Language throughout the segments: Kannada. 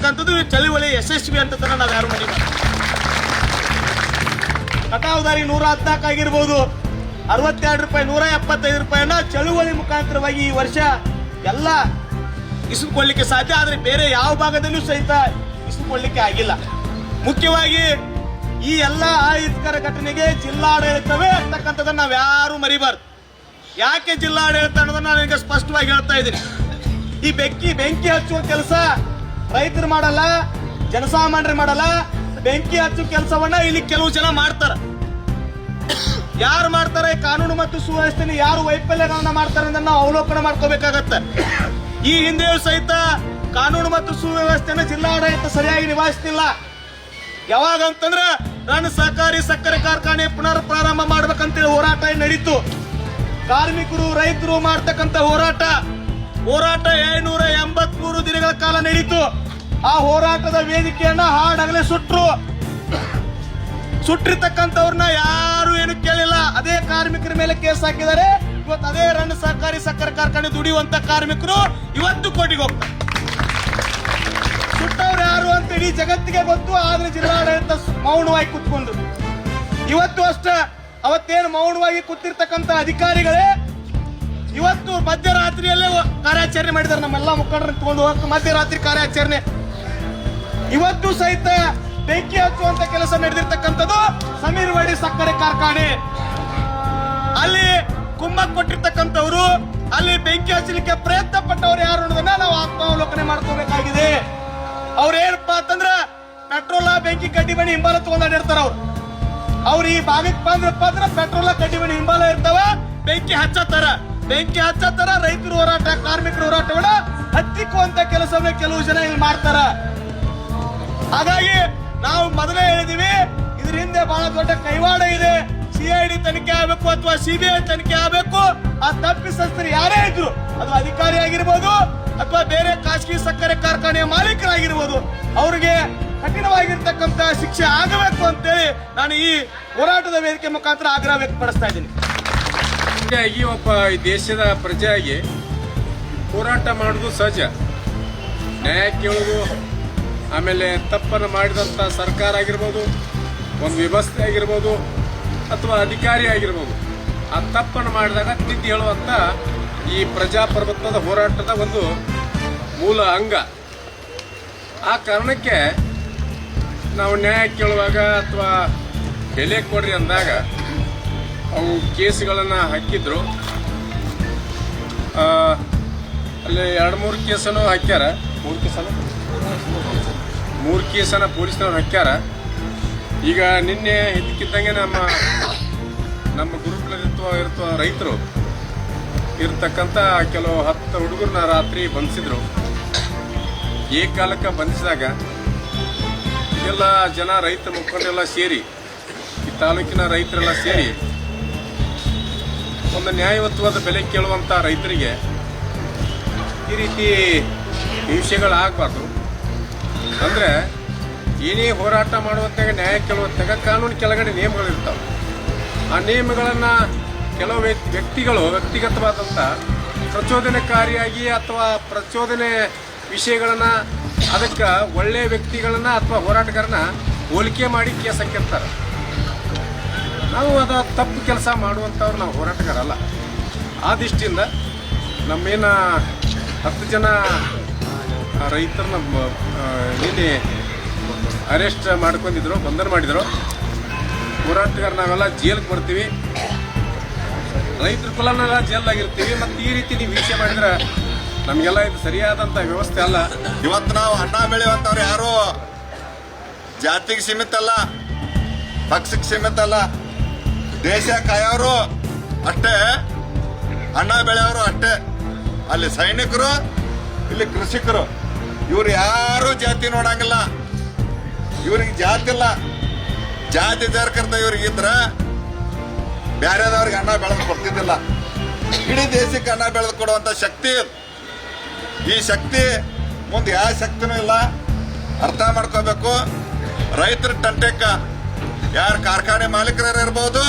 ಅಂತಕ್ಕಂಥದ್ದು ಈ ಚಳುವಳಿ ಯಶಸ್ವಿ ಅಂತ ನಾವು ಯಾರು ಮರಿಬಾರ್ದು. ಕಟಾವುದಾರಿ 114 ಆಗಿರ್ಬೋದು, 62 ರೂಪಾಯಿ, 175 ರೂಪಾಯಿನ ಚಳುವಳಿ ಮುಖಾಂತರವಾಗಿ ಈ ವರ್ಷ ಎಲ್ಲ ಇಸಿದುಕೊಳ್ಳಿಕ್ಕೆ ಸಾಧ್ಯ. ಆದರೆ ಬೇರೆ ಯಾವ ಭಾಗದಲ್ಲೂ ಸಹಿತ ಇಸಿದುಕೊಳ್ಳಿಕ್ಕೆ ಆಗಿಲ್ಲ. ಮುಖ್ಯವಾಗಿ ಈ ಎಲ್ಲ ಅಹಿತಕರ ಘಟನೆಗೆ ಜಿಲ್ಲಾಡಳಿತವೇ ಅಂತಕ್ಕಂಥದ್ದನ್ನ ನಾವು ಯಾರು ಮರಿಬಾರ್ದು. ಯಾಕೆ ಜಿಲ್ಲಾಡಳಿತ ಅನ್ನೋದನ್ನ ನಾನು ಈಗ ಸ್ಪಷ್ಟವಾಗಿ ಹೇಳ್ತಾ ಇದ್ದೀನಿ. ಈ ಬೆಂಕಿ ಹಚ್ಚುವ ಕೆಲಸ ರೈತರು ಮಾಡಲ್ಲ, ಜನಸಾಮಾನ್ಯರು ಮಾಡಲ್ಲ. ಬೆಂಕಿ ಹಚ್ಚುವ ಕೆಲಸವನ್ನ ಇಲ್ಲಿ ಕೆಲವು ಜನ ಮಾಡ್ತಾರ. ಯಾರು ಮಾಡ್ತಾರೆ, ಕಾನೂನು ಮತ್ತು ಸುವ್ಯವಸ್ಥೆ ಯಾರು ವೈಫಲ್ಯಗಳನ್ನ ಮಾಡ್ತಾರೆ ಅಂತ ನಾವು ಅವಲೋಕನ ಮಾಡ್ಕೋಬೇಕಾಗತ್ತೆ. ಈ ಹಿಂದೆಯೂ ಸಹಿತ ಕಾನೂನು ಮತ್ತು ಸುವ್ಯವಸ್ಥೆನ ಜಿಲ್ಲಾಡಳಿತ ಸರಿಯಾಗಿ ನಿಭಾಯಿಸ್ತಿಲ್ಲ. ಯಾವಾಗ ಅಂತಂದ್ರೆ ನನ್ನ ಸಹಕಾರಿ ಸಕ್ಕರೆ ಕಾರ್ಖಾನೆ ಪುನರ್ ಪ್ರಾರಂಭ ಮಾಡ್ಬೇಕಂತೇಳಿ ಹೋರಾಟ ನಡೀತು. ಕಾರ್ಮಿಕರು ರೈತರು ಮಾಡ್ತಕ್ಕಂಥ ಹೋರಾಟ 783 ದಿನಗಳ ಕಾಲ ನಡೀತು. ಆ ಹೋರಾಟದ ವೇದಿಕೆಯನ್ನ ಹಾಡಗಲೇ ಸುಟ್ಟಿರ್ತಕ್ಕಂಥವ್ರನ್ನ ಯಾರು ಏನು ಕೇಳಿಲ್ಲ. ಅದೇ ಕಾರ್ಮಿಕರ ಮೇಲೆ ಕೇಸ್ ಹಾಕಿದ್ದಾರೆ. ಇವತ್ತು ಅದೇ ರನ್ನ ಸಹಕಾರಿ ಸಕ್ಕರೆ ಕಾರ್ಖಾನೆ ದುಡಿಯುವಂತ ಕಾರ್ಮಿಕರು ಇವತ್ತು ಕೋರ್ಟಿಗೆ ಹೋಗ್ತಾರೆ. ಸುಟ್ಟವ್ರು ಯಾರು ಅಂತ ಇಡೀ ಜಗತ್ತಿಗೆ ಗೊತ್ತು. ಆದ್ರೆ ಜಿಲ್ಲಾಡಳಿತ ಮೌನವಾಗಿ ಕೂತ್ಕೊಂಡ್ರು. ಇವತ್ತು ಅಷ್ಟೇ, ಅವತ್ತೇನು ಮೌನವಾಗಿ ಕೂತಿರ್ತಕ್ಕಂಥ ಅಧಿಕಾರಿಗಳೇ ಇವತ್ತು ಮಧ್ಯರಾತ್ರಿಯಲ್ಲೇ ಕಾರ್ಯಾಚರಣೆ ಮಾಡಿದ್ದಾರೆ. ನಮ್ಮೆಲ್ಲ ಮುಖಂಡರನ್ನು ತಗೊಂಡು ಹೋಗಕ್ಕೆ ಮಧ್ಯರಾತ್ರಿ ಕಾರ್ಯಾಚರಣೆ. ಇವತ್ತು ಸಹಿತ ಬೆಂಕಿ ಹಚ್ಚುವಂತ ಕೆಲಸ ನಡೆದಿರ್ತಕ್ಕಂಥದ್ದು ಸಮೀರ್ವಾಡಿ ಸಕ್ಕರೆ ಕಾರ್ಖಾನೆ. ಅಲ್ಲಿ ಕುಮ್ಮಕ್ ಕೊಟ್ಟಿರ್ತಕ್ಕಂಥವ್ರು, ಅಲ್ಲಿ ಬೆಂಕಿ ಹಚ್ಚಲಿಕ್ಕೆ ಪ್ರಯತ್ನ ಪಟ್ಟವ್ರು ಯಾರು ಅನ್ನೋದನ್ನ ನಾವು ಆತ್ಮಾವಲೋಕನೆ ಮಾಡ್ಕೋಬೇಕಾಗಿದೆ. ಅವ್ರೇನಪ್ಪ ಅಂತಂದ್ರ ಪೆಟ್ರೋಲ್ ಬೆಂಕಿ ಕಡ್ಡಿ ಬಣಿ ಹಿಂಬಾಲ ತಗೊಂಡಿರ್ತಾರ. ಅವ್ರು ಈ ಭಾಗಕ್ಕೆ ಬಂದ್ರಪ್ಪ ಅಂದ್ರೆ ಪೆಟ್ರೋಲ್ ಕಡ್ಡಿ ಬಣಿ ಹಿಂಬಾಲ ಇರ್ತಾವ, ಬೆಂಕಿ ಹಚ್ಚತ್ತಾರ. ರೈತರ ಹೋರಾಟ, ಕಾರ್ಮಿಕರ ಹೋರಾಟವನ್ನ ಹತ್ತಿಕ್ಕುವಂತ ಕೆಲಸವನ್ನ ಕೆಲವು ಜನ ಇಲ್ಲಿ ಮಾಡ್ತಾರ. ಹಾಗಾಗಿ ನಾವು ಮೊದಲೇ ಹೇಳಿದೀವಿ, ಇದ್ರ ಹಿಂದೆ ಬಹಳ ದೊಡ್ಡ ಕೈವಾಡ ಇದೆ. ಸಿಐಡಿ ತನಿಖೆ ಆಗಬೇಕು ಅಥವಾ ಸಿಬಿಐ ತನಿಖೆ ಆಗಬೇಕು. ಆ ತಪ್ಪಿತಸ್ಥರು ಯಾರೇ ಇದ್ರು, ಅದು ಅಧಿಕಾರಿ ಆಗಿರ್ಬೋದು ಅಥವಾ ಬೇರೆ ಖಾಸಗಿ ಸಕ್ಕರೆ ಕಾರ್ಖಾನೆಯ ಮಾಲೀಕರಾಗಿರ್ಬೋದು, ಅವರಿಗೆ ಕಠಿಣವಾಗಿರ್ತಕ್ಕಂಥ ಶಿಕ್ಷೆ ಆಗಬೇಕು ಅಂತೇಳಿ ನಾನು ಈ ಹೋರಾಟದ ವೇದಿಕೆ ಮುಖಾಂತರ ಆಗ್ರಹ ವ್ಯಕ್ತಪಡಿಸ್ತಾ ಇದ್ದೀನಿ. ಒಬ್ಬ ಈ ದೇಶದ ಪ್ರಜೆಯಾಗಿ ಹೋರಾಟ ಮಾಡುವುದು ಸಹಜ. ನ್ಯಾಯ ಕೇಳುವುದು, ಆಮೇಲೆ ತಪ್ಪನ್ನು ಮಾಡಿದಂಥ ಸರ್ಕಾರ ಆಗಿರ್ಬೋದು, ಒಂದು ವ್ಯವಸ್ಥೆ ಆಗಿರ್ಬೋದು ಅಥವಾ ಅಧಿಕಾರಿ ಆಗಿರ್ಬೋದು, ಆ ತಪ್ಪನ್ನು ಮಾಡಿದಾಗ ತಿದ್ದಿ ಹೇಳುವಂಥ ಈ ಪ್ರಜಾಪ್ರಭುತ್ವದ ಹೋರಾಟದ ಒಂದು ಮೂಲ ಅಂಗ. ಆ ಕಾರಣಕ್ಕೆ ನಾವು ನ್ಯಾಯ ಕೇಳುವಾಗ ಅಥವಾ ಬೆಲೆ ಕೊಡ್ರಿ ಅಂದಾಗ ಅವು ಕೇಸ್ಗಳನ್ನು ಹಾಕಿದ್ರು. ಅಲ್ಲಿ 2-3 ಕೇಸನ್ನು ಹಾಕ್ಯಾರ. 3 ಕೇಸನ್ನು ಪೊಲೀಸ್ನವ್ರು ಹಾಕ್ಯಾರ. ಈಗ ನಿನ್ನೆ ಇದಕ್ಕಿದ್ದಂಗೆ ನಮ್ಮ ಗುರುಕುಲದಿತ್ವ ರೈತರು ಇರ್ತಕ್ಕಂಥ ಕೆಲವು 10 ಹುಡುಗರನ್ನ ರಾತ್ರಿ ಬಂಧಿಸಿದ್ರು. ಏಕಾಲಕ್ಕೆ ಬಂಧಿಸಿದಾಗ ಎಲ್ಲ ಜನ ರೈತ ಮುಖಂಡರೆಲ್ಲ ಸೇರಿ, ಈ ತಾಲೂಕಿನ ರೈತರೆಲ್ಲ ಸೇರಿ ಒಂದು ನ್ಯಾಯಯುತವಾದ ಬೆಲೆ ಕೇಳುವಂಥ ರೈತರಿಗೆ ಈ ರೀತಿ ಹಿಂಸೆಗಳಾಗಬಾರ್ದು. ಅಂದರೆ ಏನೇ ಹೋರಾಟ ಮಾಡುವಂತಾಗ, ನ್ಯಾಯ ಕೇಳುವಂತಾಗ ಕಾನೂನು ಕೆಳಗಡೆ ನಿಯಮಗಳಿರ್ತಾವೆ. ಆ ನಿಯಮಗಳನ್ನು ಕೆಲವು ವ್ಯಕ್ತಿಗಳು ವ್ಯಕ್ತಿಗತವಾದಂಥ ಪ್ರಚೋದನೆಕಾರಿಯಾಗಿ ಅಥವಾ ಪ್ರಚೋದನೆ ವಿಷಯಗಳನ್ನು ಅದಕ್ಕೆ ಒಳ್ಳೆಯ ವ್ಯಕ್ತಿಗಳನ್ನ ಅಥವಾ ಹೋರಾಟಗಾರನ ಹೋಲಿಕೆ ಮಾಡಿ ಕೇಸ್ ಹಾಕಿರ್ತಾರೆ. ನಾವು ಅದ ತಪ್ಪು ಕೆಲಸ ಮಾಡುವಂಥವ್ರು ನಾವು ಹೋರಾಟಗಾರ ಅಲ್ಲ. ಆ ದೃಷ್ಟಿಯಿಂದ ನಮ್ಮೇನ 10 ಜನ ರೈತರನ್ನ ನಿನ್ನೆ ಅರೆಸ್ಟ್ ಮಾಡ್ಕೊಂಡಿದ್ರು, ಬಂಧನ ಮಾಡಿದ್ರು. ಹೋರಾಟಗಾರ ನಾವೆಲ್ಲ ಜೈಲಿಗೆ ಬರ್ತೀವಿ, ರೈತರ ಕುಲನೆಲ್ಲ ಜೈಲಾಗಿರ್ತೀವಿ. ಮತ್ತು ಈ ರೀತಿ ನೀವು ವಿಷಯ ಮಾಡಿದ್ರೆ ನಮಗೆಲ್ಲ ಇದು ಸರಿಯಾದಂಥ ವ್ಯವಸ್ಥೆ ಅಲ್ಲ. ಇವತ್ತು ನಾವು ಅನ್ನ ಬೆಳೆಯುವಂಥವ್ರು ಯಾರು ಜಾತಿಗೆ ಸೀಮಿತ ಅಲ್ಲ, ಪಕ್ಷಕ್ಕೆ ಸೀಮಿತ ಅಲ್ಲ. ದೇಶ ಕಾಯೋರು ಅಷ್ಟೇ, ಅನ್ನ ಬೆಳೆಯೋರು ಅಷ್ಟೇ. ಅಲ್ಲಿ ಸೈನಿಕರು, ಇಲ್ಲಿ ಕೃಷಿಕರು, ಇವ್ರು ಯಾರು ಜಾತಿ ನೋಡಂಗಿಲ್ಲ. ಇವ್ರಿಗೆ ಜಾತಿ ಇಲ್ಲ. ಜಾತಿ ಜಾರಕರ್ತ ಇವ್ರಿಗಿದ್ರ ಬೇರೆದವ್ರಿಗೆ ಅನ್ನ ಬೆಳೆದು ಕೊಡ್ತಿದ್ದಿಲ್ಲ. ಇಡೀ ದೇಶಕ್ಕೆ ಅನ್ನ ಬೆಳೆದು ಕೊಡುವಂತ ಶಕ್ತಿ ಈ ಶಕ್ತಿ ಮುಂದೆ ಯಾವ ಶಕ್ತಿನೂ ಇಲ್ಲ. ಅರ್ಥ ಮಾಡ್ಕೋಬೇಕು. ರೈತರ ತಂಟೆಕ್ಕ ಯಾರು ಕಾರ್ಖಾನೆ ಮಾಲೀಕರು ಇರ್ಬೋದು,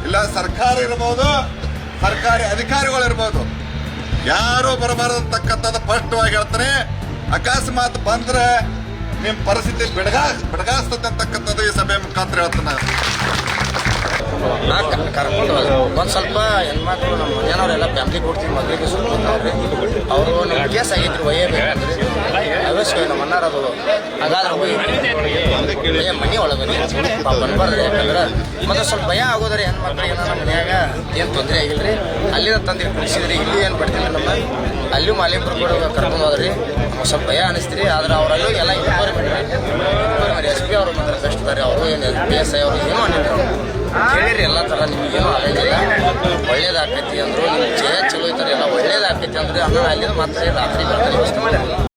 ಇಲ್ಲ ಸರ್ಕಾರ ಇರ್ಬೋದು, ಸರ್ಕಾರಿ ಅಧಿಕಾರಿಗಳು ಇರ್ಬೋದು, ಯಾರು ಬರಬಾರದಂತಕ್ಕಂಥದ್ದು ಸ್ಪಷ್ಟವಾಗಿ ಹೇಳ್ತಾರೆ. ಅಕಸ್ಮಾತ್ ಬಂದ್ರೆ ನಿಮ್ ಪರಿಸ್ಥಿತಿ ಬಿಡಗಾಸ್ತದೆ ಅಂತಕ್ಕಂಥದ್ದು ಈ ಸಭೆ ಮುಖಾಂತರ ಹೇಳ್ತಾನೆ. ಕರ್ಕೊಂಡು ಒಂದು ಸ್ವಲ್ಪ ಹೆಣ್ಮಕ್ಳು ನಮ್ಮ ಮನೆಯವ್ರೆಲ್ಲ ಫ್ಯಾಮಿಲಿ ಕೊಡ್ತೀವಿ ಮಗಳಿಗೆ ಸುತ್ತವ್ರಿ ಅವರು ನಮ್ಮ ಕೇಸ್ ಆಗಿದ್ರು ಒಯ್ಯಬೇಕಂದ್ರೆ ಅವಶ್ಯ ನಮ್ಮ ಅಣ್ಣಾರದು ಹಾಗಾದ್ರೆ ಒಯ್ಯ ಮನೆ ಒಳಗರಿ ಬಂದ್ಬಾರ್ದು. ಯಾಕಂದ್ರೆ ಮತ್ತೆ ಸ್ವಲ್ಪ ಭಯ ಆಗೋದ್ರಿ ಹೆಣ್ಮಕ್ಳಿಗೆ ನಮ್ಮ ಮನ್ಯಾಗ ಏನು ತೊಂದರೆ ಆಗಿಲ್ರಿ. ಅಲ್ಲಿಂದ ತಂದು ಕುಡಿಸಿದ್ರಿ, ಇಲ್ಲಿ ಏನು ಬರ್ತಿಲ್ಲ ನಮ್ಮ ಅಲ್ಲೂ ಮಾಲಿಕರು ಕೂಡ ಕರ್ಕೊಂಡು ಹೋದ್ರಿ. ಸ್ವಲ್ಪ ಭಯ ಅನಿಸ್ತೀರಿ. ಆದ್ರೆ ಅವರಲ್ಲೂ ಎಲ್ಲ ಇಬ್ಬರು ಮಾಡಿ ಎಸ್ ಪಿ ಅವರು ಮಾತ್ರ ಬೆಸ್ಟ್ ಇದಾರೆ. ಅವರು ಏನು PS ಐ ಅವರು ಏನೂ ಅನ್ನಿಲ್ಲ, ಕೇಳಿರಿ ಎಲ್ಲ ಥರ ನಿಮಗೇನು ಆಗಂಗಿಲ್ಲ, ಒಳ್ಳೇದಾಕೈತಿ ಅಂದರು. ನಿಮ್ಮ ಜಯ ಚಲೋ ಇದ್ದಾರೆ, ಎಲ್ಲ ಒಳ್ಳೇದಾಕೈತಿ ಅಂದ್ರೆ ಅಣ್ಣ ಅಲ್ಲಿಂದ ಮತ್ತೆ ರಾತ್ರಿ ಬರ್ತಾರೆ ವ್ಯವಸ್ಥೆ ಮಾಡಿ.